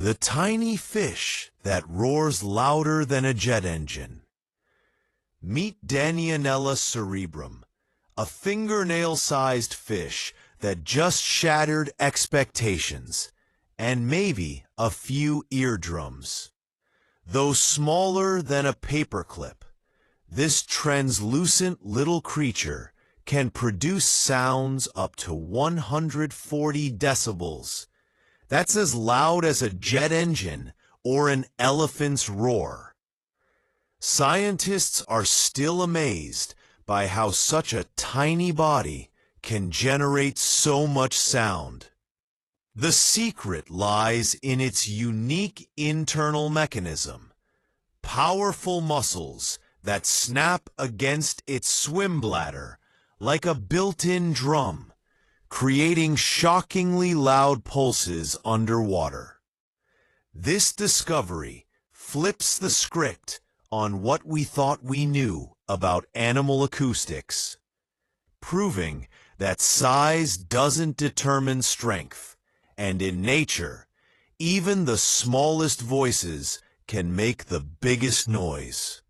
The tiny fish that roars louder than a jet engine. Meet Danionella cerebrum, a fingernail-sized fish that just shattered expectations, and maybe a few eardrums. Though smaller than a paperclip, this translucent little creature can produce sounds up to 140 decibels. That's as loud as a jet engine or an elephant's roar. Scientists are still amazed by how such a tiny body can generate so much sound. The secret lies in its unique internal mechanism, powerful muscles that snap against its swim bladder like a built-in drum, creating shockingly loud pulses underwater. This discovery flips the script on what we thought we knew about animal acoustics, proving that size doesn't determine strength, and in nature, even the smallest voices can make the biggest noise.